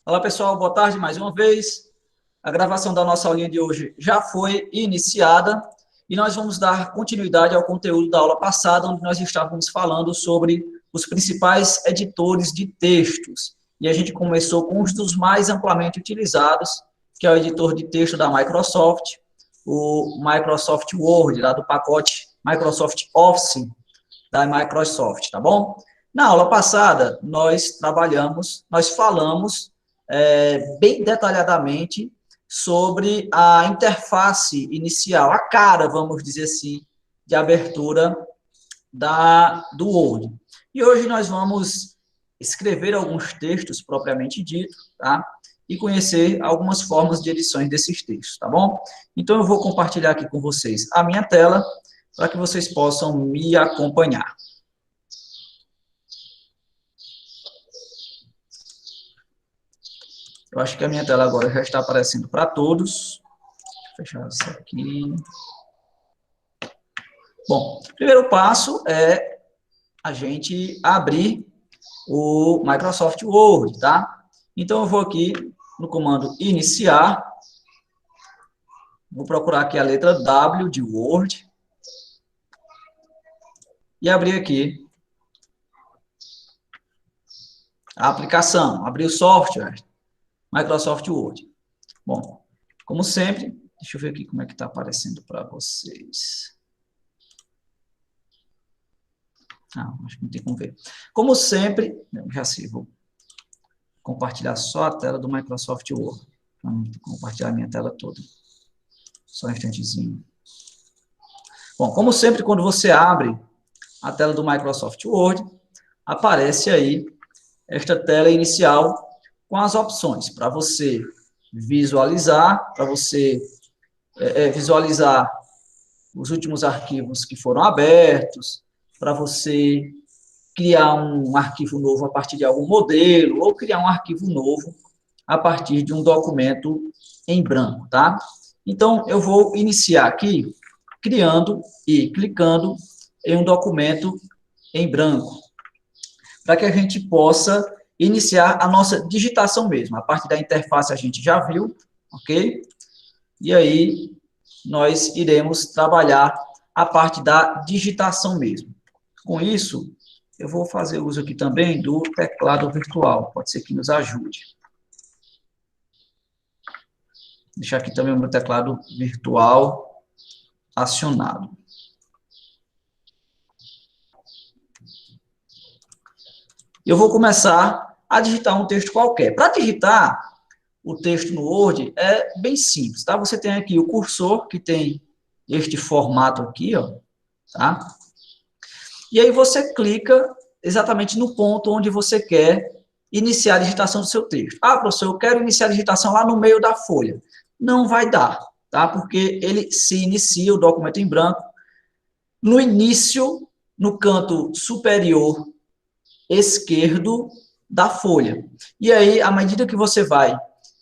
Olá, pessoal, boa tarde mais uma vez. A gravação da nossa aulinha de hoje já foi iniciada e nós vamos dar continuidade ao conteúdo da aula passada, onde nós estávamos falando sobre os principais editores de textos. E a gente começou com um dos mais amplamente utilizados, que é o editor de texto da Microsoft, o Microsoft Word, lá do pacote Microsoft Office da Microsoft, tá bom? Na aula passada, nós falamos bem detalhadamente sobre a interface inicial, a cara, vamos dizer assim, de abertura do Word. E hoje nós vamos escrever alguns textos propriamente dito, tá? E conhecer algumas formas de edições desses textos, tá bom? Então eu vou compartilhar aqui com vocês a minha tela para que vocês possam me acompanhar. Eu acho que a minha tela agora já está aparecendo para todos. Deixa eu fechar isso aqui. Bom, o primeiro passo é a gente abrir o Microsoft Word, tá? Então, eu vou aqui no comando iniciar, vou procurar aqui a letra W de Word e abrir aqui a aplicação, abrir o software, Microsoft Word. Bom, como sempre, deixa eu ver aqui como é que está aparecendo para vocês. Acho que não tem como ver. Como sempre, já sei, vou compartilhar só a tela do Microsoft Word. Vamos compartilhar a minha tela toda. Só um instantezinho. Bom, como sempre, quando você abre a tela do Microsoft Word, aparece aí esta tela inicial com as opções para você visualizar, visualizar os últimos arquivos que foram abertos, para você criar um arquivo novo a partir de algum modelo, ou criar um arquivo novo a partir de um documento em branco, tá? Então, eu vou iniciar aqui criando e clicando em um documento em branco, para que a gente possa iniciar a nossa digitação mesmo. A parte da interface a gente já viu, ok? E aí, nós iremos trabalhar a parte da digitação mesmo. Com isso, eu vou fazer uso aqui também do teclado virtual, pode ser que nos ajude. Vou deixar aqui também o meu teclado virtual acionado. Eu vou começar a digitar um texto qualquer. Para digitar o texto no Word é bem simples, tá? Você tem aqui o cursor, que tem este formato aqui, ó, tá? E aí você clica exatamente no ponto onde você quer iniciar a digitação do seu texto. Professor, eu quero iniciar a digitação lá no meio da folha. Não vai dar, tá? Porque ele se inicia, o documento em branco, no início, no canto superior esquerdo da folha. E aí, à medida que você vai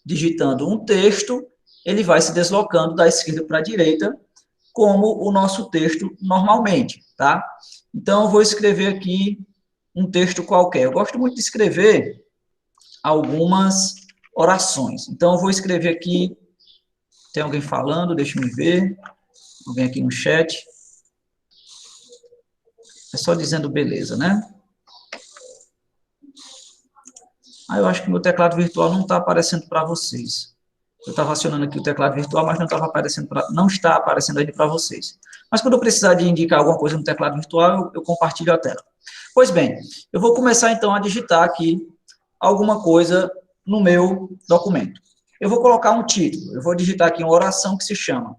digitando um texto, ele vai se deslocando da esquerda para a direita, como o nosso texto normalmente, tá? Então, eu vou escrever aqui um texto qualquer. Eu gosto muito de escrever algumas orações. Então, eu vou escrever aqui, tem alguém falando, deixa eu ver, alguém aqui no chat. É só dizendo beleza, né? Eu acho que meu teclado virtual não está aparecendo para vocês. Eu estava acionando aqui o teclado virtual, mas não está aparecendo ainda para vocês. Mas quando eu precisar de indicar alguma coisa no teclado virtual, eu compartilho a tela. Pois bem, eu vou começar então a digitar aqui alguma coisa no meu documento. Eu vou colocar um título. Eu vou digitar aqui uma oração que se chama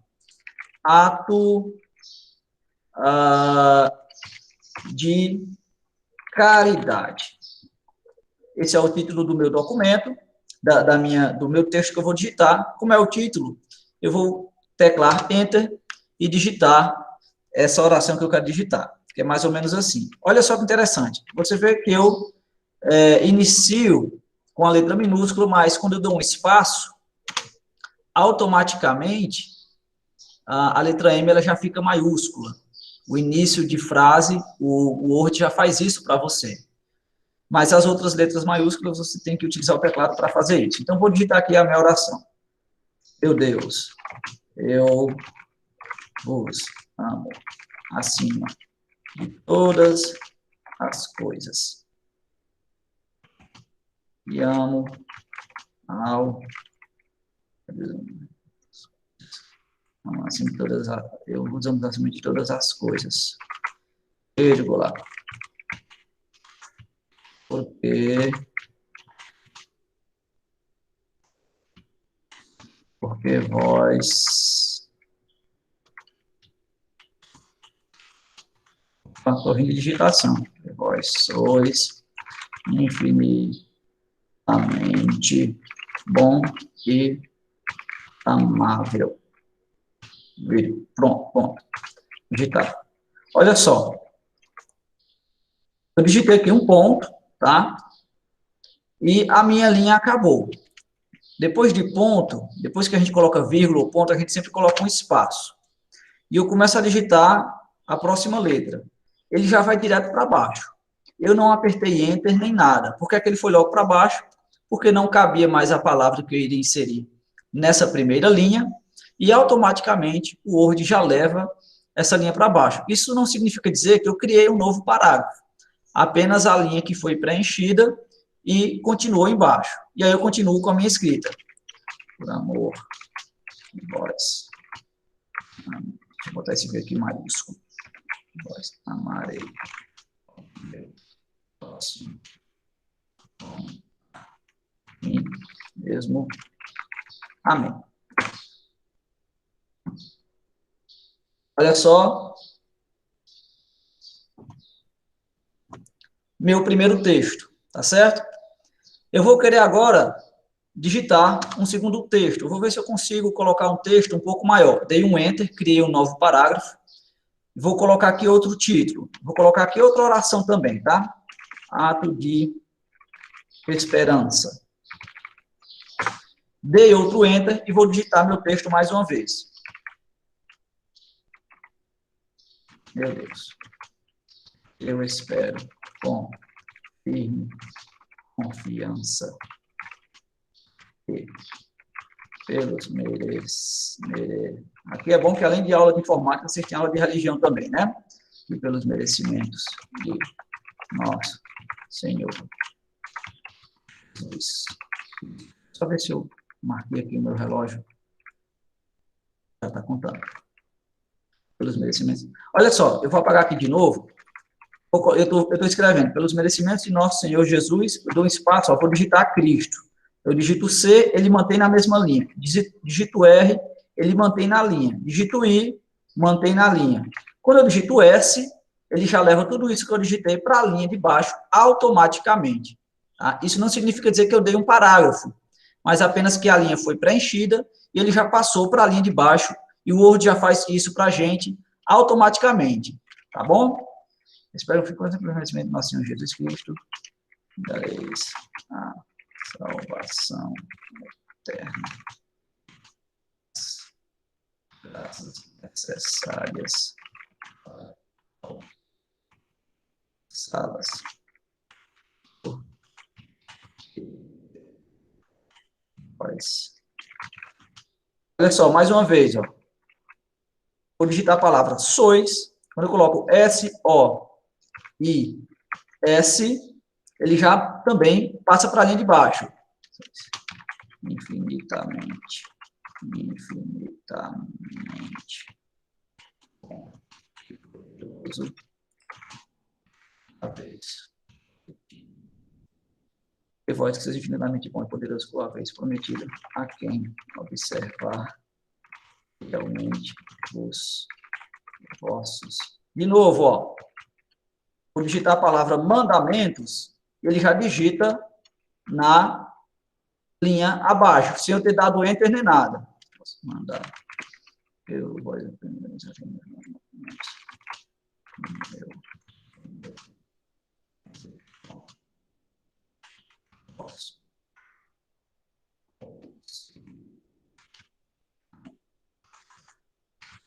Ato de Caridade. Esse é o título do meu documento, do meu texto que eu vou digitar. Como é o título, eu vou teclar Enter e digitar essa oração que eu quero digitar, que é mais ou menos assim. Olha só que interessante. Você vê que eu inicio com a letra minúscula, mas quando eu dou um espaço, automaticamente a letra M ela já fica maiúscula. O início de frase, o Word já faz isso para você. Mas as outras letras maiúsculas você tem que utilizar o teclado para fazer isso. Então, vou digitar aqui a minha oração. Meu Deus, eu vos amo acima de todas as coisas. E amo ao... Assim, eu vos amo acima de todas as coisas. Vírgula. Porque vós... Uma torre de digitação. Porque vós sois infinitamente bom e amável. Pronto. Digitar. Olha só. Eu digitei aqui um ponto, tá? E a minha linha acabou. Depois de ponto, depois que a gente coloca vírgula ou ponto, a gente sempre coloca um espaço. E eu começo a digitar a próxima letra. Ele já vai direto para baixo. Eu não apertei Enter nem nada. Por que é que ele foi logo para baixo? Porque não cabia mais a palavra que eu iria inserir nessa primeira linha, e automaticamente o Word já leva essa linha para baixo. Isso não significa dizer que eu criei um novo parágrafo. Apenas a linha que foi preenchida e continuou embaixo. E aí eu continuo com a minha escrita. Por amor de vós. Deixa eu botar esse V aqui maiúsculo. Vós amarei. Meu próximo. Mim mesmo. Amém. Olha só. Meu primeiro texto, tá certo? Eu vou querer agora digitar um segundo texto. Eu vou ver se eu consigo colocar um texto um pouco maior. Dei um Enter, criei um novo parágrafo. Vou colocar aqui outro título. Vou colocar aqui outra oração também, tá? Ato de esperança. Dei outro Enter e vou digitar meu texto mais uma vez. Meu Deus. Eu espero com firme confiança que pelos Aqui é bom que, além de aula de informática, vocês têm aula de religião também, né? E pelos merecimentos de nosso Senhor Jesus. Só ver se eu marquei aqui o meu relógio. Já está contando. Pelos merecimentos. Olha só, eu vou apagar aqui de novo. Eu estou escrevendo, pelos merecimentos de nosso Senhor Jesus, eu dou um espaço, ó, vou digitar Cristo. Eu digito C, ele mantém na mesma linha. Digito R, ele mantém na linha. Digito I, mantém na linha. Quando eu digito S, ele já leva tudo isso que eu digitei para a linha de baixo automaticamente. Tá? Isso não significa dizer que eu dei um parágrafo, mas apenas que a linha foi preenchida e ele já passou para a linha de baixo e o Word já faz isso para a gente automaticamente. Tá bom? Espero que fique com o conhecimento do nosso Senhor Jesus Cristo. Dareis a salvação eterna. Graças necessárias para salas. Olha só, mais uma vez, ó. Vou digitar a palavra sois. Quando eu coloco S-O-I-S, ele já também passa para a linha de baixo. Infinitamente. A vez. E vós que sois infinitamente bom e poderoso por a vez prometida a quem observar realmente os vossos. De novo, ó. Vou digitar a palavra mandamentos, ele já digita na linha abaixo, sem eu ter dado enter nem nada. Posso mandar. Eu vou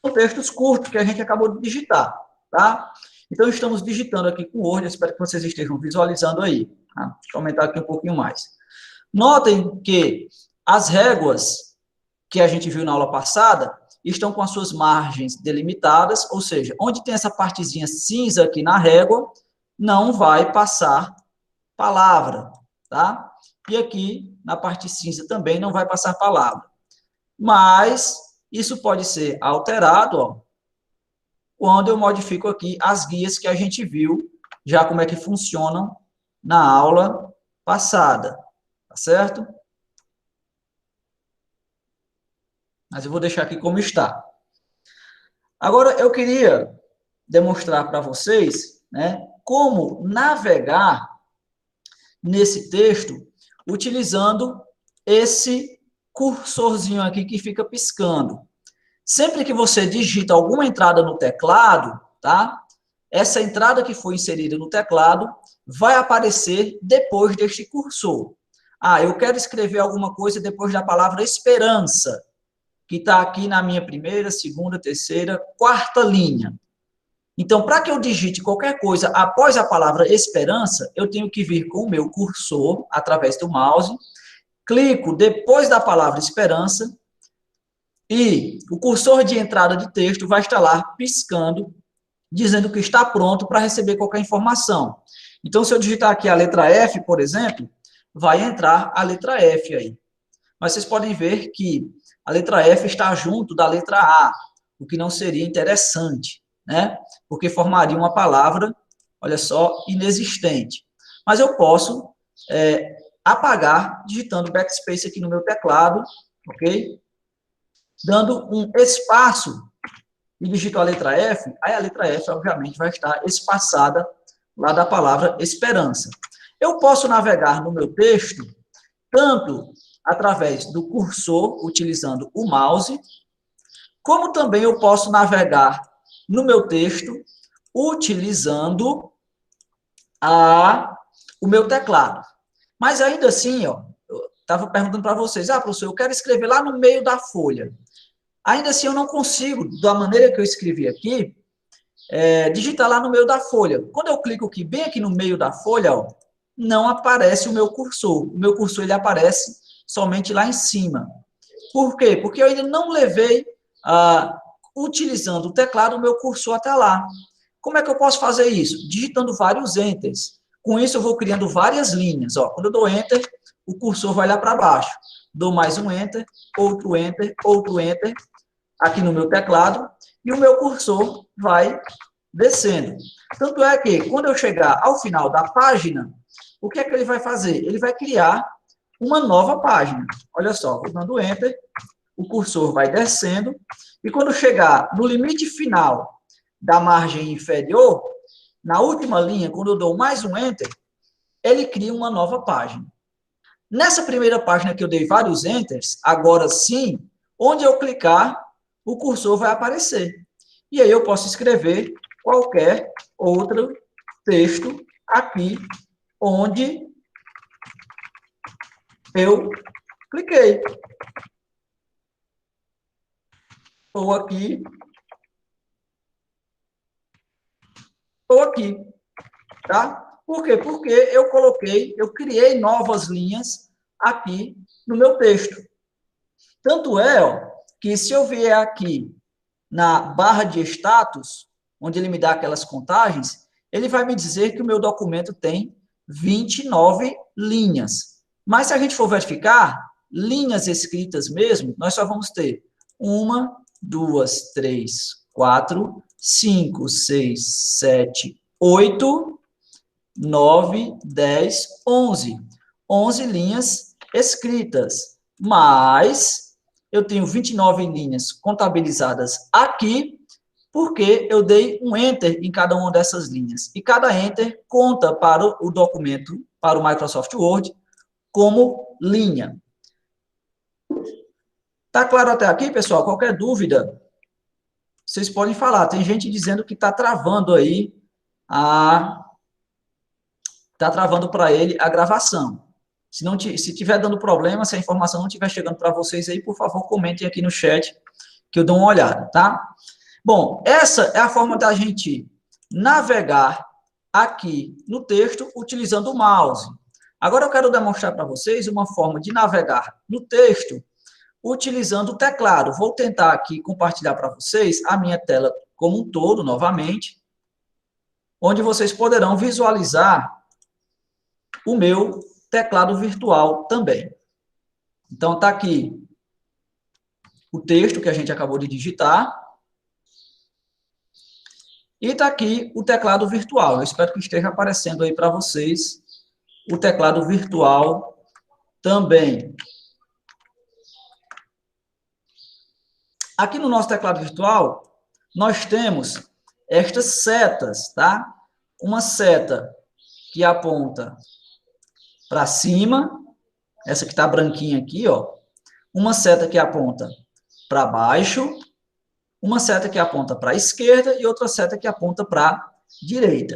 São textos curtos que a gente acabou de digitar, tá? Então, estamos digitando aqui com o Word, espero que vocês estejam visualizando aí. Tá? Deixa eu aumentar aqui um pouquinho mais. Notem que as réguas que a gente viu na aula passada estão com as suas margens delimitadas, ou seja, onde tem essa partezinha cinza aqui na régua, não vai passar palavra, tá? E aqui, na parte cinza também não vai passar palavra. Mas isso pode ser alterado, ó, quando eu modifico aqui as guias que a gente viu, já como é que funcionam na aula passada, tá certo? Mas eu vou deixar aqui como está. Agora, eu queria demonstrar para vocês, né, como navegar nesse texto utilizando esse cursorzinho aqui que fica piscando. Sempre que você digita alguma entrada no teclado, tá? Essa entrada que foi inserida no teclado vai aparecer depois deste cursor. Ah, eu quero escrever alguma coisa depois da palavra esperança, que está aqui na minha primeira, segunda, terceira, quarta linha. Então, para que eu digite qualquer coisa após a palavra esperança, eu tenho que vir com o meu cursor, através do mouse, clico depois da palavra esperança, e o cursor de entrada de texto vai estar lá piscando, dizendo que está pronto para receber qualquer informação. Então, se eu digitar aqui a letra F, por exemplo, vai entrar a letra F aí. Mas vocês podem ver que a letra F está junto da letra A, o que não seria interessante, né? Porque formaria uma palavra, olha só, inexistente. Mas eu posso apagar digitando backspace aqui no meu teclado, ok? Dando um espaço e digito a letra F, aí a letra F, obviamente, vai estar espaçada lá da palavra esperança. Eu posso navegar no meu texto tanto através do cursor, utilizando o mouse, como também eu posso navegar no meu texto utilizando o meu teclado. Mas ainda assim, ó, eu estava perguntando para vocês, professor, eu quero escrever lá no meio da folha. Ainda assim, eu não consigo, da maneira que eu escrevi aqui, digitar lá no meio da folha. Quando eu clico aqui, bem aqui no meio da folha, ó, não aparece o meu cursor. O meu cursor ele aparece somente lá em cima. Por quê? Porque eu ainda não levei, utilizando o teclado, o meu cursor até lá. Como é que eu posso fazer isso? Digitando vários enters. Com isso, eu vou criando várias linhas. Ó, quando eu dou enter, o cursor vai lá para baixo. Dou mais um enter, outro enter, aqui no meu teclado, e o meu cursor vai descendo. Tanto é que, quando eu chegar ao final da página, o que é que ele vai fazer? Ele vai criar uma nova página. Olha só, dando enter, o cursor vai descendo, e quando chegar no limite final da margem inferior, na última linha, quando eu dou mais um enter, ele cria uma nova página. Nessa primeira página que eu dei vários enters, agora sim, onde eu clicar, o cursor vai aparecer. E aí eu posso escrever qualquer outro texto aqui onde eu cliquei. Ou aqui, ou aqui, tá? Por quê? Porque eu criei novas linhas aqui no meu texto. Tanto é, ó, que se eu vier aqui na barra de status, onde ele me dá aquelas contagens, ele vai me dizer que o meu documento tem 29 linhas. Mas se a gente for verificar, linhas escritas mesmo, nós só vamos ter 1, 2, 3, 4, 5, 6, 7, 8, 9, 10, 11. 11 linhas escritas. Mas eu tenho 29 linhas contabilizadas aqui, porque eu dei um enter em cada uma dessas linhas. E cada enter conta para o documento, para o Microsoft Word, como linha. Tá claro até aqui, pessoal? Qualquer dúvida, vocês podem falar. Tem gente dizendo que está travando aí está travando para ele a gravação. Se tiver dando problema, se a informação não estiver chegando para vocês aí, por favor, comentem aqui no chat, que eu dou uma olhada, tá? Bom, essa é a forma da gente navegar aqui no texto utilizando o mouse. Agora eu quero demonstrar para vocês uma forma de navegar no texto utilizando o teclado. Vou tentar aqui compartilhar para vocês a minha tela como um todo, novamente, onde vocês poderão visualizar o meu teclado virtual também. Então, está aqui o texto que a gente acabou de digitar. E está aqui o teclado virtual. Eu espero que esteja aparecendo aí para vocês o teclado virtual também. Aqui no nosso teclado virtual, nós temos estas setas, tá? Uma seta que aponta para cima, essa que está branquinha aqui, ó. Uma seta que aponta para baixo, uma seta que aponta para a esquerda e outra seta que aponta para a direita.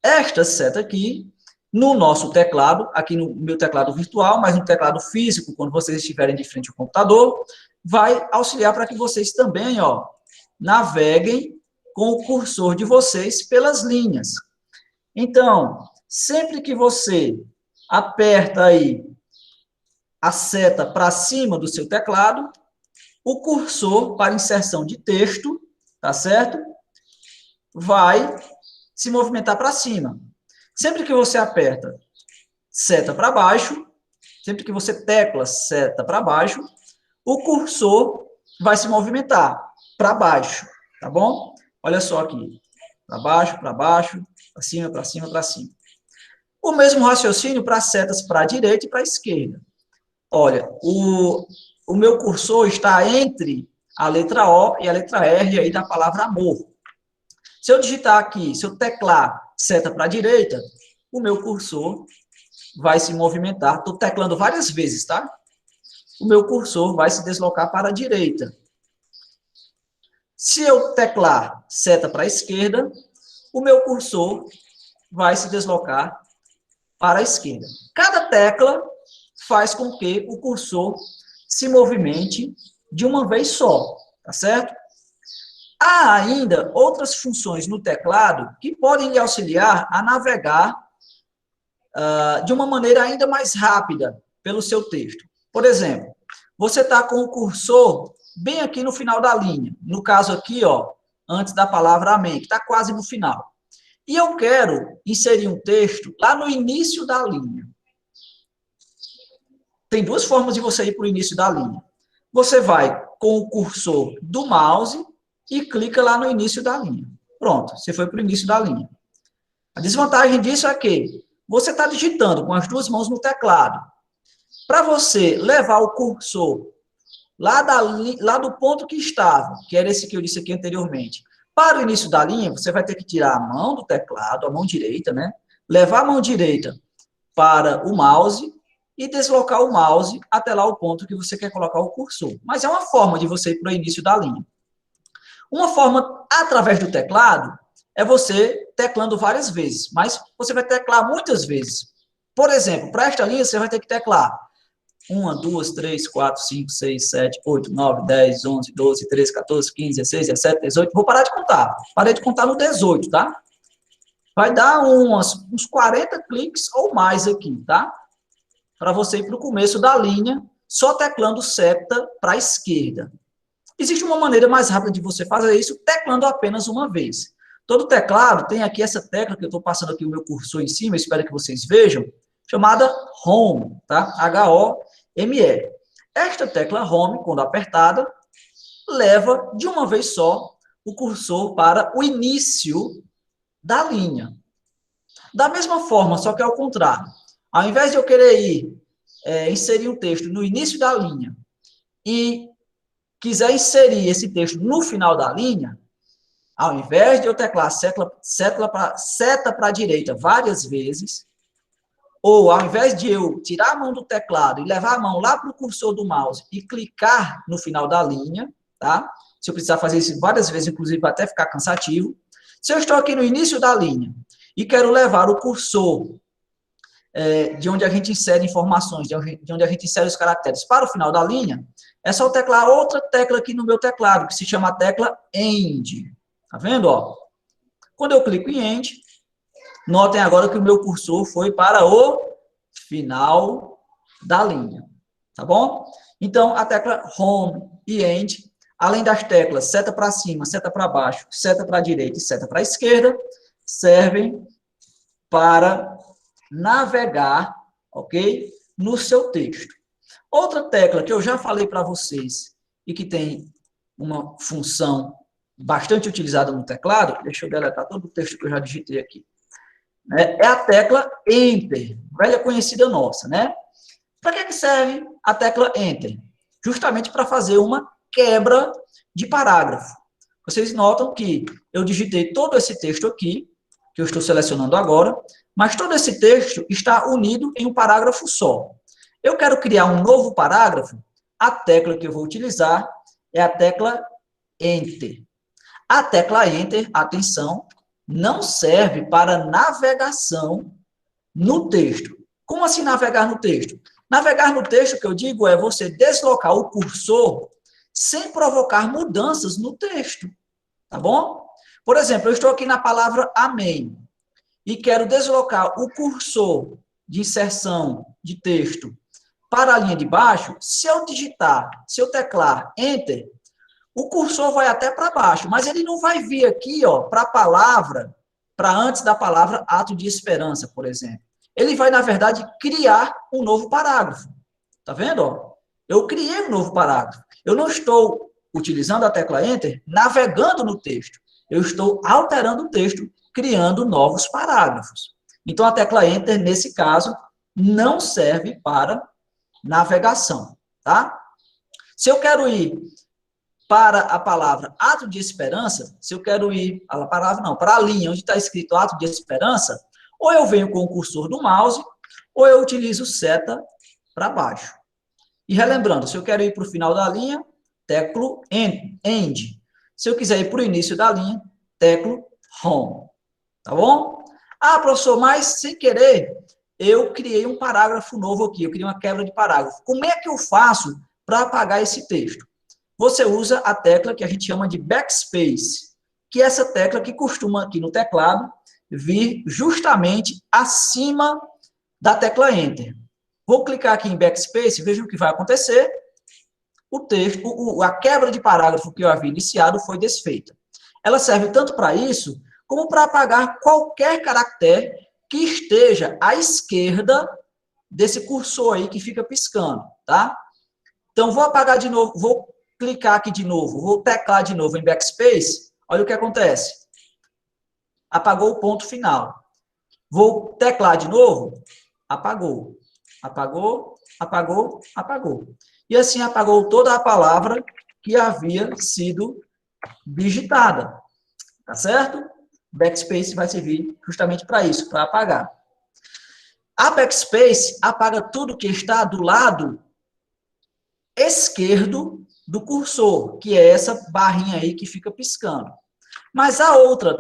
Esta seta aqui, no nosso teclado, aqui no meu teclado virtual, mas no teclado físico, quando vocês estiverem de frente ao computador, vai auxiliar para que vocês também, ó, naveguem com o cursor de vocês pelas linhas. Então, sempre que você aperta aí a seta para cima do seu teclado, o cursor para inserção de texto, tá certo? Vai se movimentar para cima. Sempre que você aperta seta para baixo, sempre que você tecla seta para baixo, o cursor vai se movimentar para baixo, tá bom? Olha só aqui, para baixo, para cima, para cima, para cima. O mesmo raciocínio para setas para a direita e para a esquerda. Olha, o meu cursor está entre a letra O e a letra R aí da palavra amor. Se eu digitar aqui, se eu teclar seta para a direita, o meu cursor vai se movimentar. Estou teclando várias vezes, tá? O meu cursor vai se deslocar para a direita. Se eu teclar seta para a esquerda, o meu cursor vai se deslocar para a esquerda. Cada tecla faz com que o cursor se movimente de uma vez só, tá certo? Há ainda outras funções no teclado que podem lhe auxiliar a navegar de uma maneira ainda mais rápida pelo seu texto. Por exemplo, você está com o cursor bem aqui no final da linha. No caso aqui, ó, antes da palavra amém, que está quase no final. E eu quero inserir um texto lá no início da linha. Tem duas formas de você ir para o início da linha. Você vai com o cursor do mouse e clica lá no início da linha. Pronto, você foi para o início da linha. A desvantagem disso é que você está digitando com as duas mãos no teclado. Para você levar o cursor lá do ponto que estava, que era esse que eu disse aqui anteriormente, para o início da linha, você vai ter que tirar a mão do teclado, a mão direita, né? Levar a mão direita para o mouse e deslocar o mouse até lá o ponto que você quer colocar o cursor. Mas é uma forma de você ir para o início da linha. Uma forma, através do teclado, é você teclando várias vezes, mas você vai teclar muitas vezes. Por exemplo, para esta linha, você vai ter que teclar 1, 2, 3, 4, 5, 6, 7, 8, 9, 10, 11, 12, 13, 14, 15, 16, 17, 18. Vou parar de contar. Parei de contar no 18, tá? Vai dar uns 40 cliques ou mais aqui, tá? Para você ir para o começo da linha, só teclando seta para a esquerda. Existe uma maneira mais rápida de você fazer isso, teclando apenas uma vez. Todo teclado tem aqui essa tecla, que eu estou passando aqui o meu cursor em cima, espero que vocês vejam, chamada Home, tá? H-O-M-E. Esta tecla Home, quando apertada, leva de uma vez só o cursor para o início da linha. Da mesma forma, só que ao contrário. Ao invés de eu querer inserir um texto no início da linha e quiser inserir esse texto no final da linha, ao invés de eu teclar seta para a direita várias vezes, ou ao invés de eu tirar a mão do teclado e levar a mão lá para o cursor do mouse e clicar no final da linha, tá? Se eu precisar fazer isso várias vezes, inclusive até ficar cansativo. Se eu estou aqui no início da linha e quero levar o cursor de onde a gente insere informações, de onde a gente insere os caracteres para o final da linha, é só teclar outra tecla aqui no meu teclado, que se chama a tecla End. Tá vendo, ó? Quando eu clico em End, notem agora que o meu cursor foi para o final da linha, tá bom? Então, a tecla Home e End, além das teclas seta para cima, seta para baixo, seta para a direita e seta para a esquerda, servem para navegar, ok? No seu texto. Outra tecla que eu já falei para vocês e que tem uma função bastante utilizada no teclado, deixa eu deletar todo o texto que eu já digitei aqui, né? É a tecla Enter, velha conhecida nossa, né? Para que serve a tecla Enter? Justamente para fazer uma quebra de parágrafo. Vocês notam que eu digitei todo esse texto aqui, que eu estou selecionando agora, mas todo esse texto está unido em um parágrafo só. Eu quero criar um novo parágrafo, a tecla que eu vou utilizar é a tecla Enter. A tecla Enter, atenção, não serve para navegação no texto. Como assim navegar no texto? Navegar no texto, que eu digo, é você deslocar o cursor sem provocar mudanças no texto, tá bom? Por exemplo, eu estou aqui na palavra amém e quero deslocar o cursor de inserção de texto para a linha de baixo. Se eu digitar, se eu teclar Enter, o cursor vai até para baixo, mas ele não vai vir aqui, ó, para a palavra, para antes da palavra ato de esperança, por exemplo. Ele vai, na verdade, criar um novo parágrafo. Tá vendo? Ó? Eu criei um novo parágrafo. Eu não estou utilizando a tecla Enter navegando no texto. Eu estou alterando o texto, criando novos parágrafos. Então, a tecla Enter, nesse caso, não serve para navegação, tá? Se eu quero ir para a palavra ato de esperança, se eu quero ir, a palavra não, para a linha onde está escrito ato de esperança, ou eu venho com o cursor do mouse, ou eu utilizo seta para baixo. E relembrando, se eu quero ir para o final da linha, teclo End. Se eu quiser ir para o início da linha, teclo Home. Tá bom? Ah, professor, mas sem querer, eu criei um parágrafo novo aqui, eu criei uma quebra de parágrafo. Como é que eu faço para apagar esse texto? Você usa a tecla que a gente chama de backspace, que é essa tecla que costuma aqui no teclado vir justamente acima da tecla Enter. Vou clicar aqui em backspace, veja o que vai acontecer. O texto, a quebra de parágrafo que eu havia iniciado foi desfeita. Ela serve tanto para isso, como para apagar qualquer caractere que esteja à esquerda desse cursor aí que fica piscando, tá? Então, vou apagar de novo, vou clicar aqui de novo, vou teclar de novo em backspace, olha o que acontece. Apagou o ponto final. Vou teclar de novo, apagou. Apagou, apagou, apagou. E assim apagou toda a palavra que havia sido digitada. Tá certo? Backspace vai servir justamente para isso, para apagar. A backspace apaga tudo que está do lado esquerdo do cursor, que é essa barrinha aí que fica piscando. Mas há outra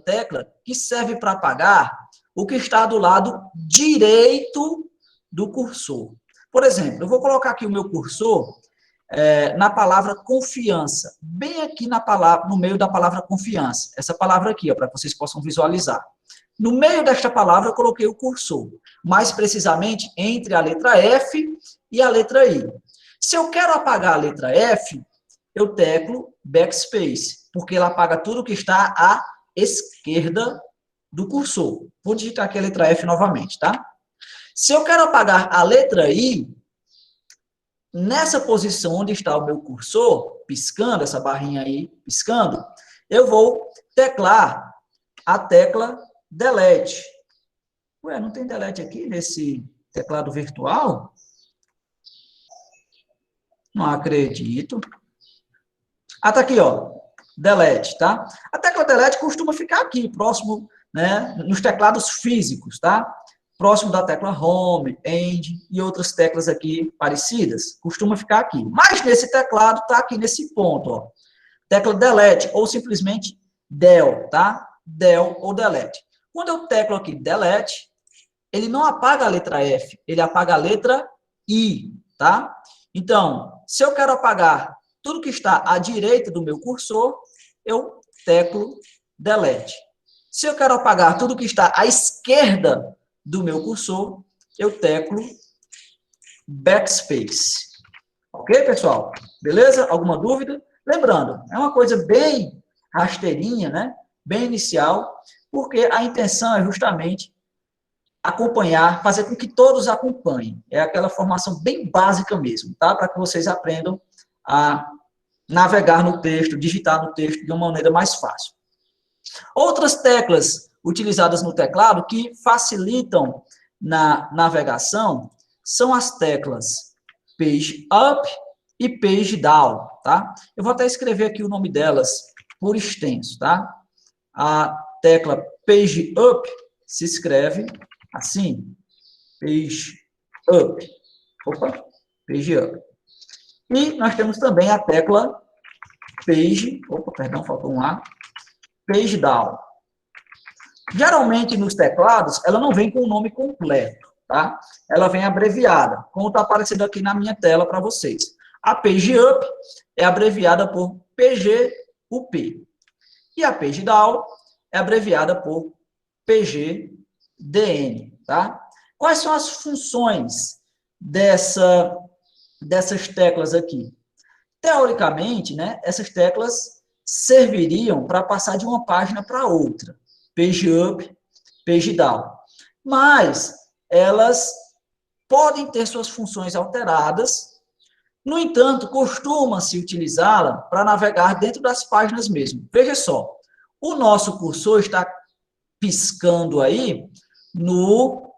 tecla, que serve para apagar o que está do lado direito do cursor. Por exemplo, eu vou colocar aqui o meu cursor na palavra confiança, bem aqui na palavra, no meio da palavra confiança. Essa palavra aqui, para que vocês possam visualizar. No meio desta palavra, eu coloquei o cursor, mais precisamente entre a letra F e a letra I. Se eu quero apagar a letra F, eu teclo backspace, porque ela apaga tudo que está à esquerda do cursor. Vou digitar aqui a letra F novamente, tá? Se eu quero apagar a letra I, nessa posição onde está o meu cursor, piscando, essa barrinha aí piscando, eu vou teclar a tecla Delete. Ué, não tem Delete aqui nesse teclado virtual? Não acredito. Ah, tá aqui, ó. Delete, tá? A tecla Delete costuma ficar aqui, próximo, né, nos teclados físicos, tá? Próximo da tecla Home, End e outras teclas aqui parecidas, costuma ficar aqui. Mas nesse teclado tá aqui nesse ponto, ó. Tecla Delete ou simplesmente Del, tá? Del ou Delete. Quando eu teclo aqui Delete, ele não apaga a letra F, ele apaga a letra I, tá? Então, se eu quero apagar tudo que está à direita do meu cursor, eu teclo Delete. Se eu quero apagar tudo que está à esquerda do meu cursor, eu teclo backspace. Ok, pessoal? Beleza? Alguma dúvida? Lembrando, é uma coisa bem rasteirinha, né? Bem inicial, porque a intenção é justamente acompanhar, fazer com que todos acompanhem. É aquela formação bem básica mesmo, tá? Para que vocês aprendam a navegar no texto, digitar no texto de uma maneira mais fácil. Outras teclas utilizadas no teclado que facilitam na navegação são as teclas Page Up e Page Down, tá? Eu vou até escrever aqui o nome delas por extenso, tá? A tecla Page Up se escreve assim, Page Up. Opa, Page Up. E nós temos também a tecla Page, opa, perdão, faltou um A, Page Down. Geralmente, nos teclados, ela não vem com o nome completo, tá? Ela vem abreviada, como está aparecendo aqui na minha tela para vocês. A Page Up é abreviada por PGUP. E a Page Down é abreviada por PGDN, tá? Quais são as funções dessas teclas aqui? Teoricamente, né, essas teclas serviriam para passar de uma página para outra. Page Up, Page Down. Mas elas podem ter suas funções alteradas. No entanto, costuma-se utilizá-la para navegar dentro das páginas mesmo. Veja só, o nosso cursor está piscando aí no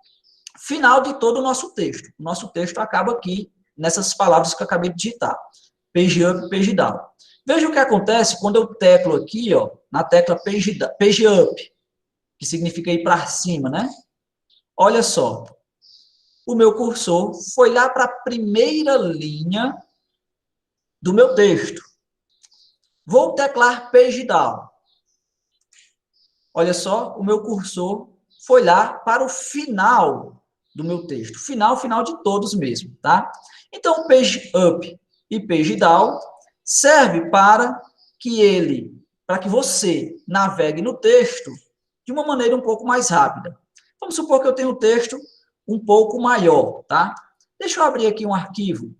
final de todo o nosso texto. O nosso texto acaba aqui nessas palavras que eu acabei de digitar. Page Up, Page Down. Veja o que acontece quando eu teclo aqui, ó, na tecla Page Up, que significa ir para cima, né? Olha só, o meu cursor foi lá para a primeira linha do meu texto. Vou teclar Page Down. Olha só, o meu cursor foi lá para o final do meu texto. Final de todos mesmo, tá? Então, Page Up e Page Down serve para que você navegue no texto de uma maneira um pouco mais rápida. Vamos supor que eu tenho um texto um pouco maior, tá? Deixa eu abrir aqui um arquivo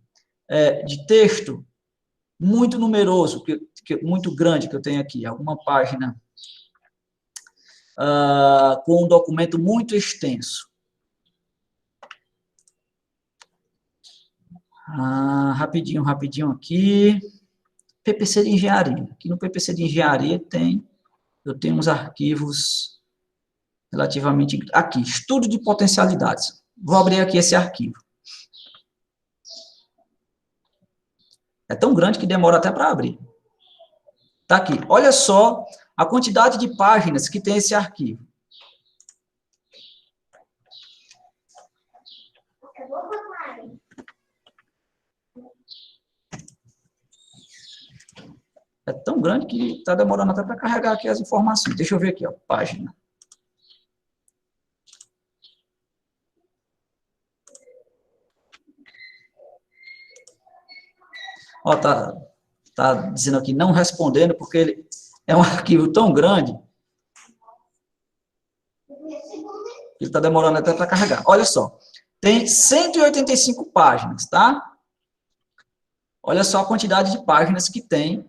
de texto muito numeroso, muito grande que eu tenho aqui, alguma página com um documento muito extenso. Rapidinho aqui. PPC de engenharia. Aqui no PPC de engenharia eu tenho uns arquivos relativamente... Aqui, estudo de potencialidades. Vou abrir aqui esse arquivo. É tão grande que demora até para abrir. Tá aqui. Olha só a quantidade de páginas que tem esse arquivo. É tão grande que está demorando até para carregar aqui as informações. Deixa eu ver aqui, ó, página. Ó, tá dizendo aqui não respondendo, porque ele é um arquivo tão grande que ele está demorando até para carregar. Olha só, tem 185 páginas, tá? Olha só a quantidade de páginas que tem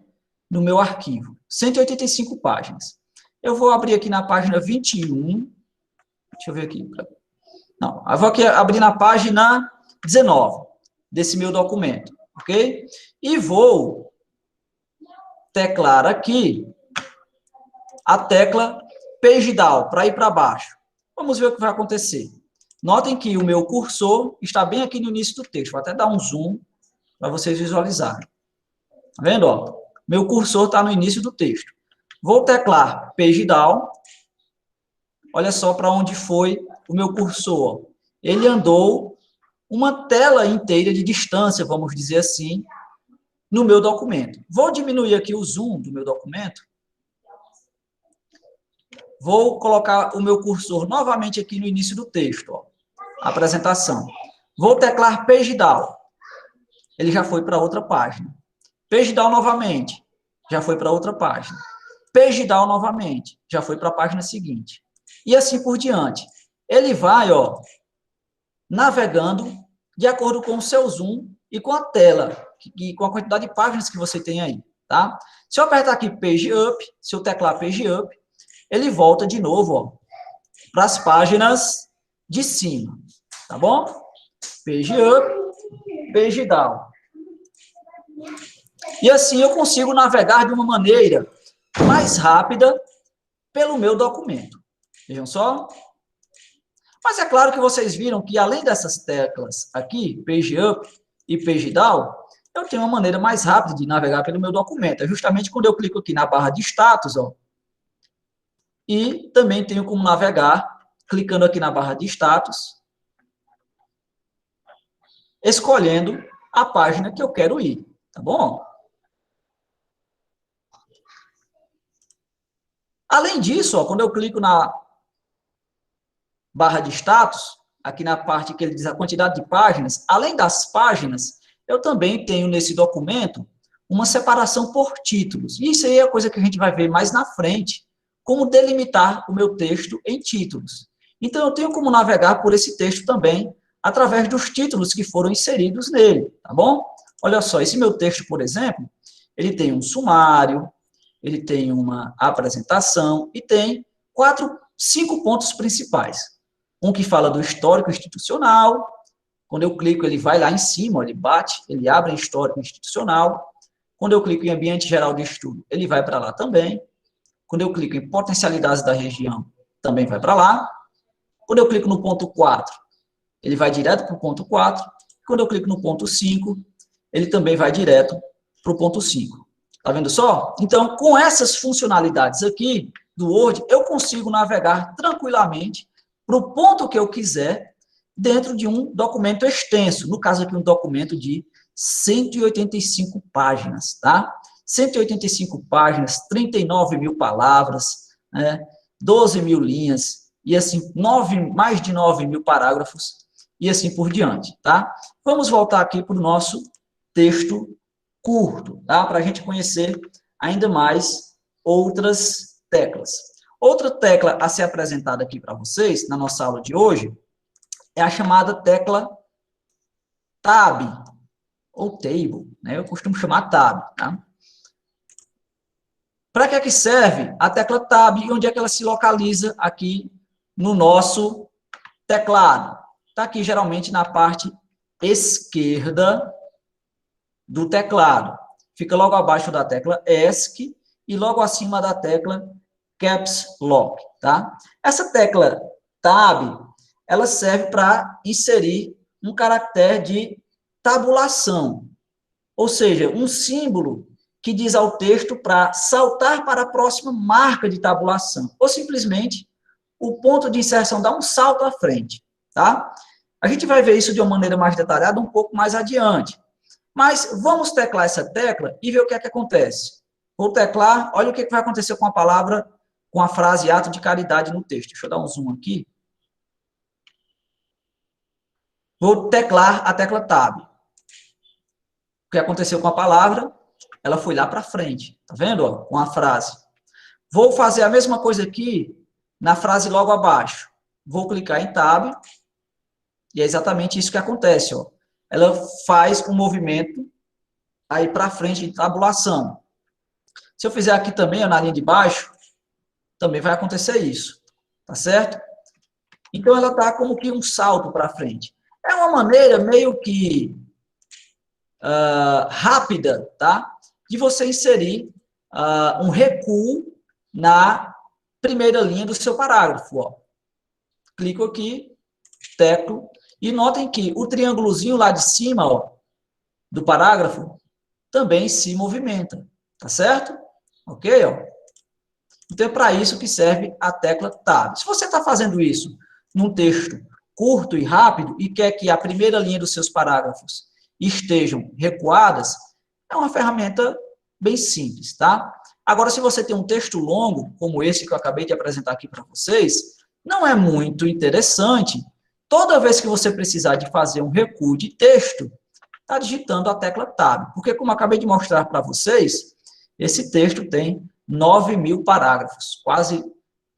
no meu arquivo. 185 páginas. Eu vou abrir aqui na página 21. Deixa eu ver aqui. Não, eu vou aqui abrir na página 19 desse meu documento, ok? E vou teclar aqui a tecla Page Down, para ir para baixo. Vamos ver o que vai acontecer. Notem que o meu cursor está bem aqui no início do texto. Vou até dar um zoom para vocês visualizarem. Tá vendo? Ó? Meu cursor está no início do texto. Vou teclar Page Down. Olha só para onde foi o meu cursor. Ele andou uma tela inteira de distância, vamos dizer assim, no meu documento. Vou diminuir aqui o zoom do meu documento. Vou colocar o meu cursor novamente aqui no início do texto, ó, apresentação. Vou teclar Page Down. Ele já foi para outra página. Page Down novamente, já foi para outra página. Page Down novamente, já foi para a página seguinte. E assim por diante. Ele vai, ó, navegando de acordo com o seu zoom e com a tela, e com a quantidade de páginas que você tem aí, tá? Se eu apertar aqui Page Up, se eu teclar Page Up, ele volta de novo, para as páginas de cima, tá bom? Page Up, Page Down. E assim eu consigo navegar de uma maneira mais rápida pelo meu documento. Vejam só. Mas é claro que vocês viram que, além dessas teclas aqui, Page Up e Page Down, eu tenho uma maneira mais rápida de navegar pelo meu documento. É justamente quando eu clico aqui na barra de status, ó, e também tenho como navegar, clicando aqui na barra de status, escolhendo a página que eu quero ir, tá bom? Além disso, ó, quando eu clico na barra de status, aqui na parte que ele diz a quantidade de páginas, além das páginas, eu também tenho nesse documento uma separação por títulos. E isso aí é a coisa que a gente vai ver mais na frente, como delimitar o meu texto em títulos. Então, eu tenho como navegar por esse texto também, através dos títulos que foram inseridos nele, tá bom? Olha só, esse meu texto, por exemplo, ele tem um sumário, ele tem uma apresentação e tem 5 pontos principais. Um que fala do histórico institucional. Quando eu clico, ele vai lá em cima, ele bate, ele abre em histórico institucional. Quando eu clico em ambiente geral de estudo, ele vai para lá também. Quando eu clico em potencialidades da região, também vai para lá. Quando eu clico no ponto 4, ele vai direto para o ponto 4. Quando eu clico no ponto 5, ele também vai direto para o ponto 5. Tá vendo só? Então, com essas funcionalidades aqui do Word, eu consigo navegar tranquilamente para o ponto que eu quiser dentro de um documento extenso. No caso aqui, um documento de 185 páginas, tá? 185 páginas, 39 mil palavras, né? 12 mil linhas, e assim, mais de 9 mil parágrafos, e assim por diante, tá? Vamos voltar aqui para o nosso texto curto, tá? Para a gente conhecer ainda mais outras teclas. Outra tecla a ser apresentada aqui para vocês, na nossa aula de hoje, é a chamada tecla Tab, ou Table, né? Eu costumo chamar Tab, tá? Para que é que serve a tecla Tab e onde é que ela se localiza aqui no nosso teclado? Está aqui, geralmente, na parte esquerda do teclado. Fica logo abaixo da tecla ESC e logo acima da tecla Caps Lock, tá? Essa tecla Tab, ela serve para inserir um caractere de tabulação, ou seja, um símbolo que diz ao texto para saltar para a próxima marca de tabulação, ou simplesmente o ponto de inserção dá um salto à frente, tá? A gente vai ver isso de uma maneira mais detalhada um pouco mais adiante. Mas vamos teclar essa tecla e ver o que é que acontece. Vou teclar, olha o que vai acontecer com a palavra, com a frase ato de caridade no texto. Deixa eu dar um zoom aqui. Vou teclar a tecla Tab. O que aconteceu com a palavra? Ela foi lá para frente. Tá vendo? Ó, com a frase. Vou fazer a mesma coisa aqui na frase logo abaixo. Vou clicar em Tab. E é exatamente isso que acontece. Ó. Ela faz um movimento aí para frente de tabulação. Se eu fizer aqui também, ó, na linha de baixo, também vai acontecer isso. Tá certo? Então, ela está como que um salto para frente. É uma maneira meio que rápida, tá? De você inserir um recuo na primeira linha do seu parágrafo. Ó. Clico aqui, teclo, e notem que o triângulozinho lá de cima, ó, do parágrafo, também se movimenta, tá certo? Ok? Ó. Então, é para isso que serve a tecla Tab. Se você está fazendo isso num texto curto e rápido e quer que a primeira linha dos seus parágrafos estejam recuadas, é uma ferramenta bem simples, tá? Agora, se você tem um texto longo, como esse que eu acabei de apresentar aqui para vocês, não é muito interessante, toda vez que você precisar de fazer um recuo de texto, está digitando a tecla Tab. Porque, como eu acabei de mostrar para vocês, esse texto tem 9 mil parágrafos, quase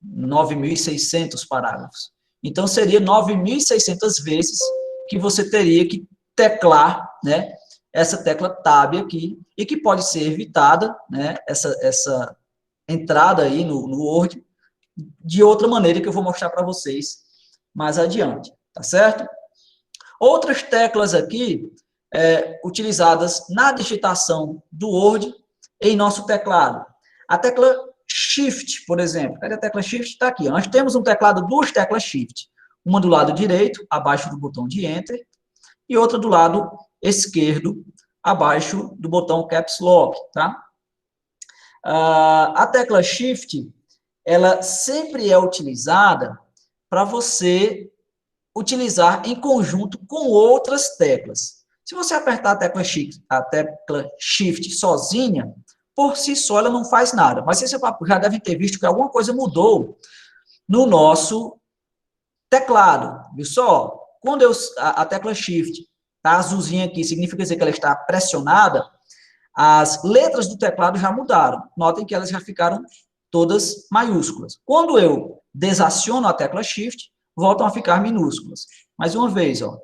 9.600 parágrafos. Então, seria 9.600 vezes que você teria que teclar, né, essa tecla Tab aqui, e que pode ser evitada, né, essa entrada aí no Word, de outra maneira que eu vou mostrar para vocês mais adiante, tá certo? Outras teclas aqui, utilizadas na digitação do Word em nosso teclado. A tecla Shift, por exemplo. Cadê a tecla Shift? Está aqui. Nós temos um teclado, duas teclas Shift. Uma do lado direito, abaixo do botão de Enter, e outra do lado esquerdo, abaixo do botão Caps Lock, tá? A tecla Shift, ela sempre é utilizada para você utilizar em conjunto com outras teclas. Se você apertar a tecla Shift sozinha, por si só ela não faz nada. Mas você já deve ter visto que alguma coisa mudou no nosso teclado. Viu só? Quando a tecla Shift está azulzinha aqui, significa dizer que ela está pressionada, as letras do teclado já mudaram. Notem que elas já ficaram todas maiúsculas. Quando eu desaciono a tecla Shift, voltam a ficar minúsculas. Mais uma vez, ó.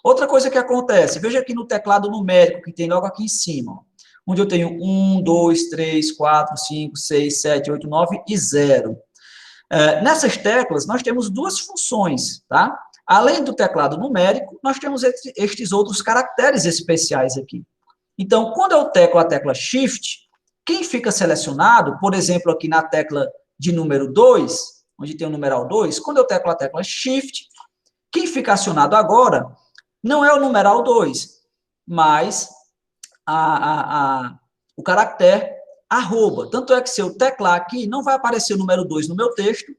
Outra coisa que acontece, veja aqui no teclado numérico, que tem logo aqui em cima, ó, onde eu tenho 1, 2, 3, 4, 5, 6, 7, 8, 9 e 0. Nessas teclas, nós temos duas funções, tá? Além do teclado numérico, nós temos estes outros caracteres especiais aqui. Então, quando eu teclo a tecla Shift, quem fica selecionado, por exemplo, aqui na tecla de número 2, onde tem o numeral 2, quando eu teclo a tecla Shift, quem fica acionado agora não é o numeral 2, mas o caractere arroba. Tanto é que se eu teclar aqui, não vai aparecer o número 2 no meu texto,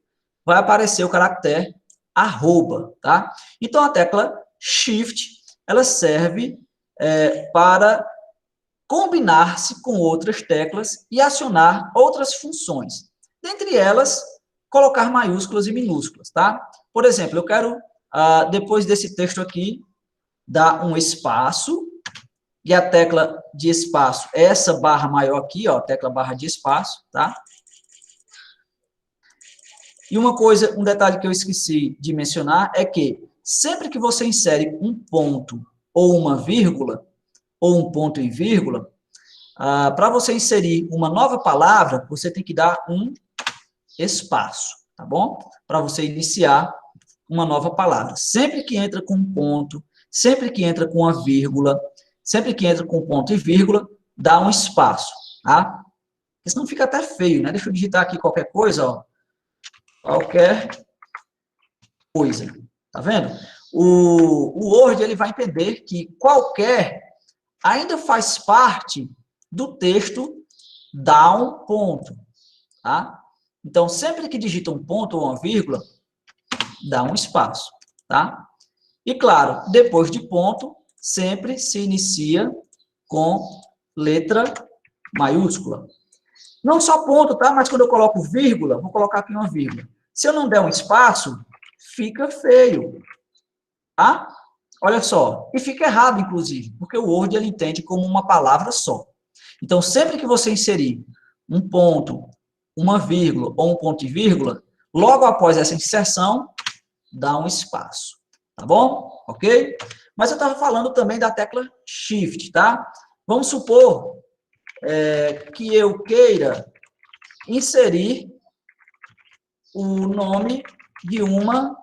vai aparecer o caractere arroba, tá? Então, a tecla Shift, ela serve para combinar-se com outras teclas e acionar outras funções. Dentre elas, colocar maiúsculas e minúsculas, tá? Por exemplo, eu quero, depois desse texto aqui, dar um espaço, e a tecla de espaço é essa barra maior aqui, ó, tecla barra de espaço, tá? E um detalhe que eu esqueci de mencionar é que sempre que você insere um ponto ou uma vírgula, ou um ponto e vírgula, para você inserir uma nova palavra, você tem que dar um espaço, tá bom? Para você iniciar uma nova palavra. Sempre que entra com um ponto, sempre que entra com uma vírgula, sempre que entra com ponto e vírgula, dá um espaço, tá? Porque senão fica até feio, né? Deixa eu digitar aqui qualquer coisa, ó. Qualquer coisa, tá vendo? O Word, ele vai entender que qualquer ainda faz parte do texto dá um ponto, tá? Então, sempre que digita um ponto ou uma vírgula, dá um espaço, tá? E, claro, depois de ponto, sempre se inicia com letra maiúscula. Não só ponto, tá? Mas quando eu coloco vírgula, vou colocar aqui uma vírgula. Se eu não der um espaço, fica feio, tá? Olha só, e fica errado, inclusive, porque o Word ele entende como uma palavra só. Então, sempre que você inserir um ponto, uma vírgula ou um ponto e vírgula, logo após essa inserção, dá um espaço, tá bom? Ok? Mas eu estava falando também da tecla Shift, tá? Vamos supor que eu queira inserir o nome de uma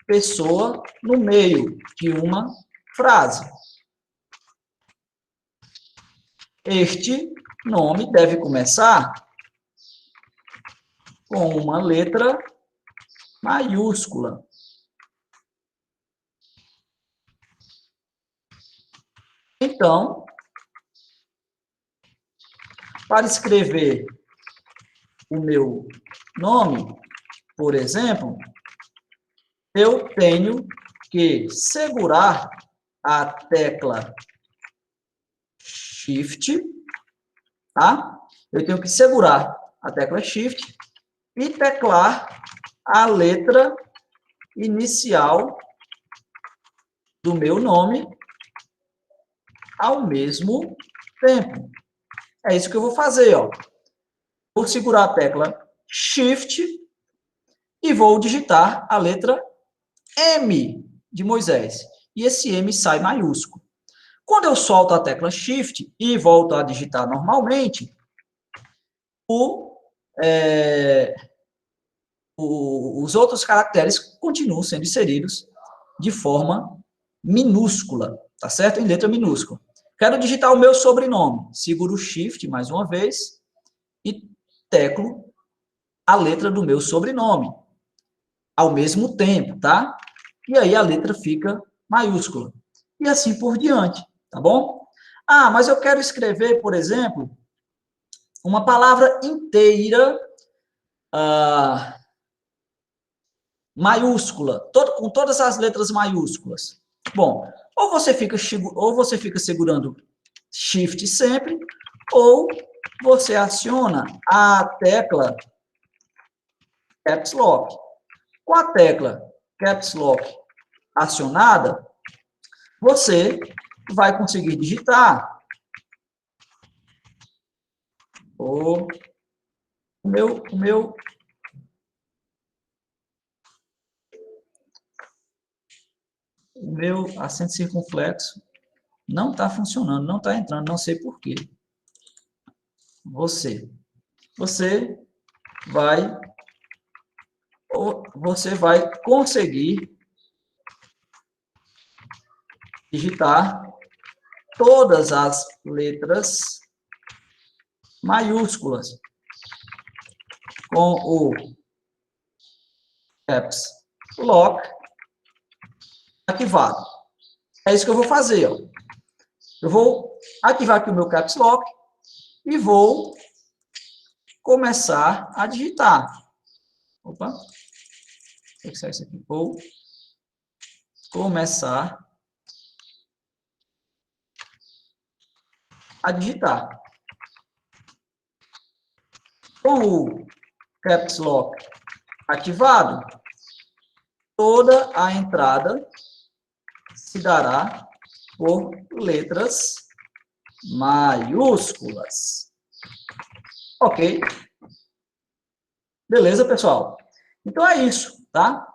pessoa no meio de uma frase. Este nome deve começar com uma letra maiúscula. Então, para escrever o meu nome, por exemplo, eu tenho que segurar a tecla Shift, tá? Eu tenho que segurar a tecla Shift e teclar a letra inicial do meu nome ao mesmo tempo. É isso que eu vou fazer, ó. Vou segurar a tecla Shift e vou digitar a letra M de Moisés. e esse M sai maiúsculo. Quando eu solto a tecla Shift e volto a digitar normalmente, os outros caracteres continuam sendo inseridos de forma minúscula, tá certo? Em letra minúscula. Quero digitar o meu sobrenome. Seguro o Shift mais uma vez e teclo a letra do meu sobrenome ao mesmo tempo, tá? E aí a letra fica maiúscula. E assim por diante, tá bom? Ah, mas eu quero escrever, por exemplo, uma palavra inteira maiúscula, com todas as letras maiúsculas. Bom, ou você fica segurando Shift sempre, ou você aciona a tecla Caps Lock. Com a tecla Caps Lock acionada, você vai conseguir digitar o meu acento circunflexo não está funcionando, não está entrando, não sei por quê. Você vai conseguir digitar todas as letras maiúsculas com o Caps Lock ativado. É isso que eu vou fazer, ó. Eu vou ativar aqui o meu Caps Lock e vou começar a digitar. Opa, vou fixar isso aqui. Vou começar a digitar. Com o Caps Lock ativado, toda a entrada se dará por letras maiúsculas. Ok? Beleza, pessoal? Então é isso, tá?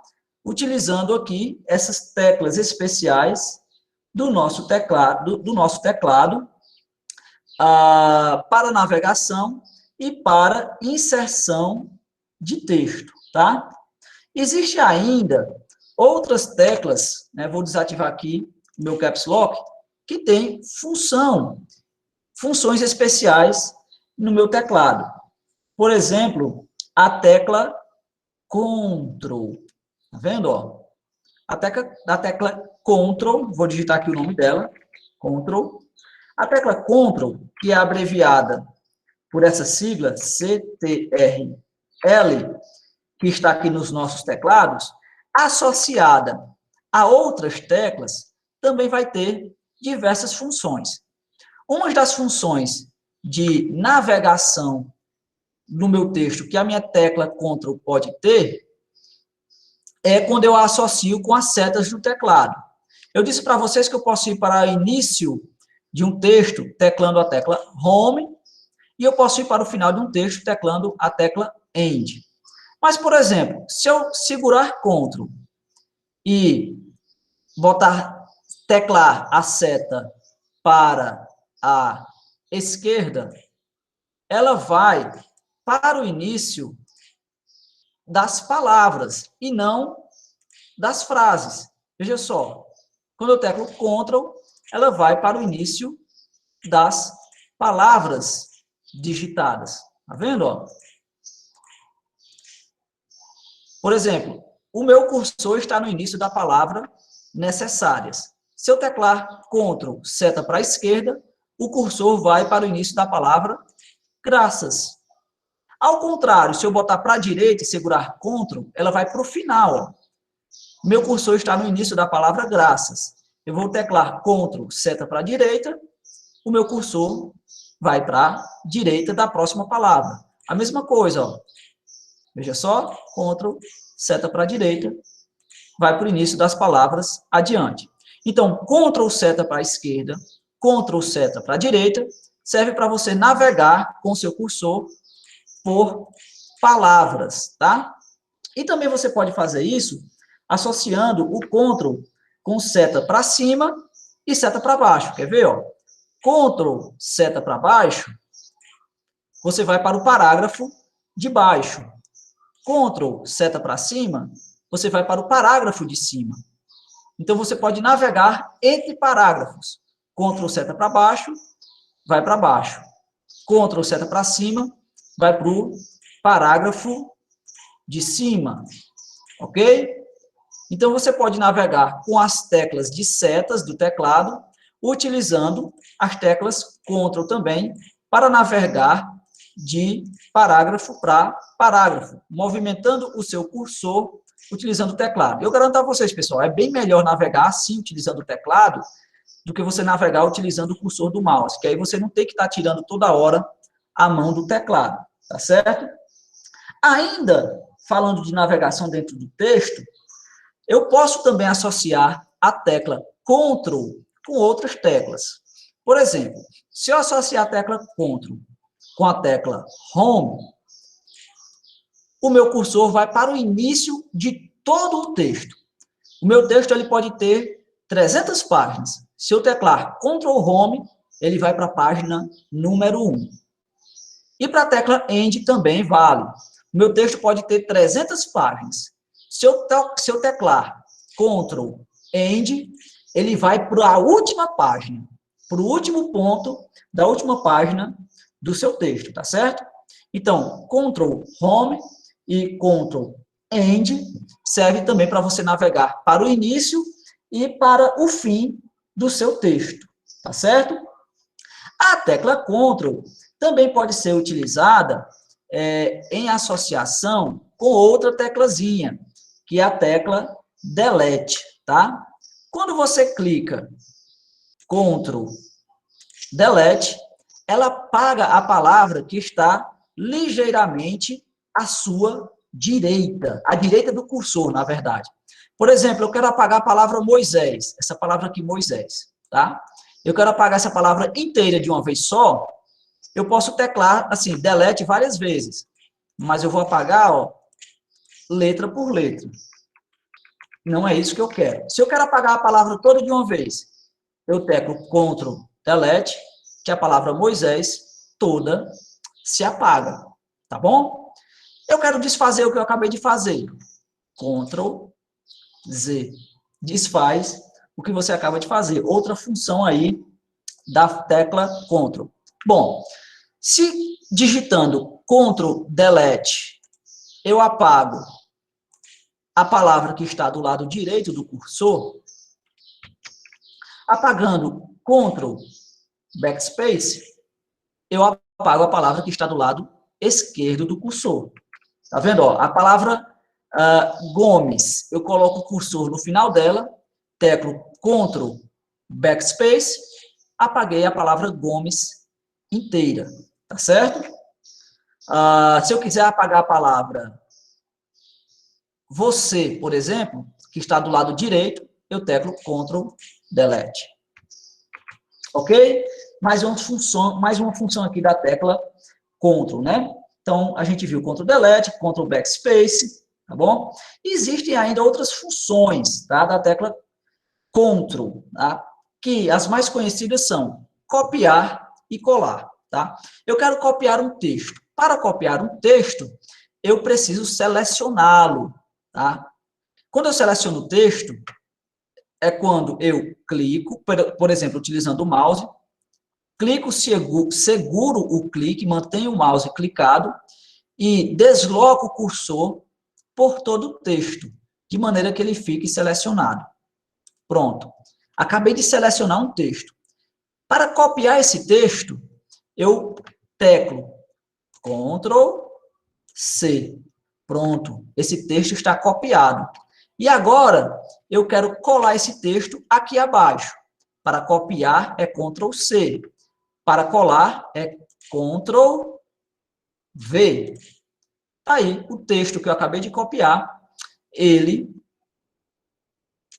Utilizando aqui essas teclas especiais do nosso teclado para navegação e para inserção de texto, tá? Existe ainda outras teclas, né? Vou desativar aqui o meu Caps Lock, que tem funções especiais no meu teclado. Por exemplo, a tecla Ctrl. Tá vendo, ó? A tecla Ctrl, vou digitar aqui o nome dela, Ctrl. A tecla Ctrl, que é abreviada por essa sigla, CTRL, que está aqui nos nossos teclados, associada a outras teclas, também vai ter diversas funções. Uma das funções de navegação no meu texto que a minha tecla Ctrl pode ter é quando eu associo com as setas do teclado. Eu disse para vocês que eu posso ir para o início de um texto teclando a tecla Home e eu posso ir para o final de um texto teclando a tecla End. Mas, por exemplo, se eu segurar Ctrl e teclar a seta para a esquerda, ela vai para o início das palavras e não das frases. Veja só, quando eu teclo Ctrl, ela vai para o início das palavras digitadas. Tá vendo, ó? Por exemplo, o meu cursor está no início da palavra necessárias. Se eu teclar Ctrl, seta para a esquerda, o cursor vai para o início da palavra graças. Ao contrário, se eu botar para a direita e segurar Ctrl, ela vai para o final. Ó. Meu cursor está no início da palavra graças. Eu vou teclar Ctrl, seta para a direita, o meu cursor vai para a direita da próxima palavra. A mesma coisa, ó. Veja só, Ctrl, seta para a direita, vai para o início das palavras adiante. Então, Ctrl, seta para a esquerda, Ctrl, seta para a direita, serve para você navegar com seu cursor por palavras, tá? E também você pode fazer isso associando o Ctrl com seta para cima e seta para baixo. Quer ver? Ó? Ctrl seta para baixo, você vai para o parágrafo de baixo. Ctrl seta para cima, você vai para o parágrafo de cima. Então, você pode navegar entre parágrafos. Ctrl seta para baixo, vai para baixo. Ctrl seta para cima, vai para o parágrafo de cima. Ok? Então, você pode navegar com as teclas de setas do teclado, utilizando as teclas Ctrl também, para navegar de parágrafo para parágrafo, movimentando o seu cursor utilizando o teclado. Eu garanto a vocês, pessoal, é bem melhor navegar assim, utilizando o teclado, do que você navegar utilizando o cursor do mouse, que aí você não tem que estar tirando toda hora a mão do teclado, tá certo? Ainda, falando de navegação dentro do texto, eu posso também associar a tecla Ctrl com outras teclas. Por exemplo, se eu associar a tecla Ctrl com a tecla Home, o meu cursor vai para o início de todo o texto. O meu texto ele pode ter 300 páginas. Se eu teclar Ctrl Home, ele vai para a página número 1. E para a tecla End também vale. O meu texto pode ter 300 páginas. Se eu teclar Ctrl End, ele vai para a última página, para o último ponto da última página do seu texto, tá certo? Então, Ctrl Home e Ctrl End serve também para você navegar para o início e para o fim do seu texto, tá certo? A tecla Ctrl também pode ser utilizada em associação com outra teclazinha, que é a tecla Delete, tá? Quando você clica Ctrl Delete, ela apaga a palavra que está ligeiramente à sua direita, à direita do cursor, na verdade. Por exemplo, eu quero apagar a palavra Moisés, essa palavra aqui, Moisés, tá? Eu quero apagar essa palavra inteira de uma vez só, eu posso teclar, assim, delete várias vezes, mas eu vou apagar, ó, letra por letra. Não é isso que eu quero. Se eu quero apagar a palavra toda de uma vez, eu teclo Ctrl Delete, que a palavra Moisés toda se apaga, tá bom? Eu quero desfazer o que eu acabei de fazer. Ctrl Z. Desfaz o que você acaba de fazer. Outra função aí da tecla Ctrl. Bom, se digitando Ctrl Delete, eu apago a palavra que está do lado direito do cursor, apagando Ctrl Backspace, eu apago a palavra que está do lado esquerdo do cursor. Tá vendo? Ó, a palavra Gomes, eu coloco o cursor no final dela, teclo Ctrl Backspace, apaguei a palavra Gomes inteira. Tá certo? Se eu quiser apagar a palavra você, por exemplo, que está do lado direito, eu teclo Ctrl Delete. Ok? Mais uma função aqui da tecla Ctrl, né? Então, a gente viu Ctrl Delete, Ctrl Backspace, tá bom? Existem ainda outras funções, tá? Da tecla Ctrl, tá? Que as mais conhecidas são copiar e colar, tá? Eu quero copiar um texto. Para copiar um texto, eu preciso selecioná-lo, tá? Quando eu seleciono o texto, é quando eu clico, por exemplo, utilizando o mouse, clico, seguro o clique, mantenho o mouse clicado e desloco o cursor por todo o texto, de maneira que ele fique selecionado. Pronto. Acabei de selecionar um texto. Para copiar esse texto, eu teclo Ctrl C. Pronto. Esse texto está copiado. E agora, eu quero colar esse texto aqui abaixo. Para copiar é Ctrl C. Para colar é Ctrl V. Tá aí o texto que eu acabei de copiar, ele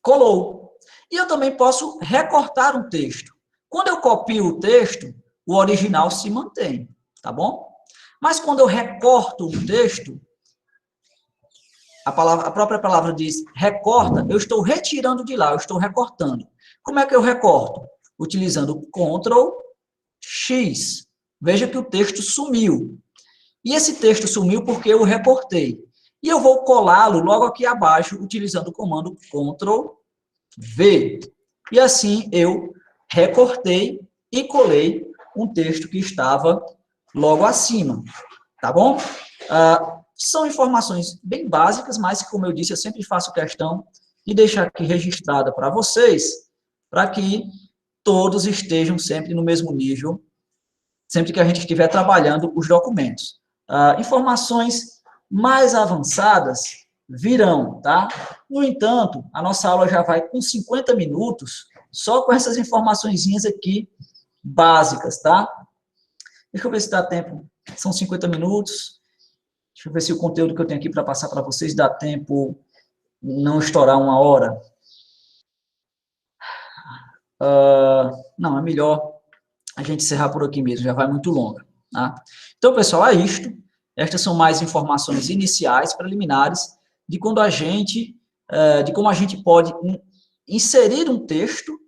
colou. E eu também posso recortar um texto. Quando eu copio o texto, o original se mantém, tá bom? Mas quando eu recorto um texto, a própria palavra diz recorta, eu estou retirando de lá, eu estou recortando. Como é que eu recorto? Utilizando Ctrl X. Veja que o texto sumiu. E esse texto sumiu porque eu recortei. E eu vou colá-lo logo aqui abaixo, utilizando o comando Ctrl V. E assim eu recortei e colei um texto que estava logo acima. Tá bom? São informações bem básicas, mas, como eu disse, eu sempre faço questão de deixar aqui registrada para vocês, para que todos estejam sempre no mesmo nível, sempre que a gente estiver trabalhando os documentos. Informações mais avançadas virão, tá? No entanto, a nossa aula já vai com 50 minutos, só com essas informaçõezinhas aqui básicas, tá? Deixa eu ver se dá tempo. São 50 minutos. Deixa eu ver se o conteúdo que eu tenho aqui para passar para vocês dá tempo não estourar 1 hora. Não, é melhor a gente encerrar por aqui mesmo, já vai muito longa. Tá? Então, pessoal, é isto. Estas são mais informações iniciais, preliminares, de quando a gente, de como a gente pode inserir um texto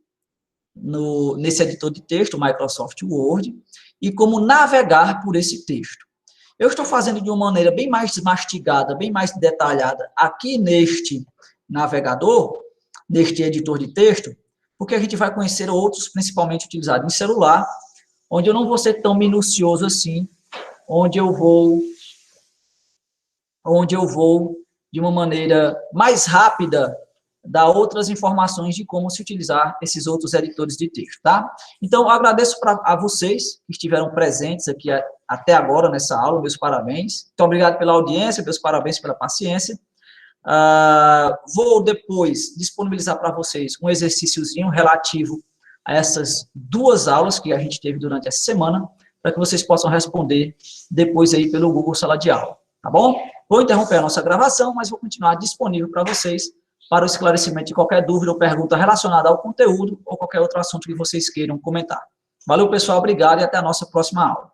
nesse editor de texto, o Microsoft Word, e como navegar por esse texto. Eu estou fazendo de uma maneira bem mais mastigada, bem mais detalhada aqui neste navegador, neste editor de texto, porque a gente vai conhecer outros, principalmente utilizados em celular, onde eu não vou ser tão minucioso assim, onde eu vou de uma maneira mais rápida dar outras informações de como se utilizar esses outros editores de texto, tá? Então, eu agradeço a vocês que estiveram presentes aqui até agora nessa aula, meus parabéns. Muito obrigado pela audiência, meus parabéns pela paciência. Vou depois disponibilizar para vocês um exercíciozinho relativo a essas 2 aulas que a gente teve durante essa semana, para que vocês possam responder depois aí pelo Google Sala de Aula, tá bom? Vou interromper a nossa gravação, mas vou continuar disponível para vocês para o esclarecimento de qualquer dúvida ou pergunta relacionada ao conteúdo ou qualquer outro assunto que vocês queiram comentar. Valeu, pessoal, obrigado e até a nossa próxima aula.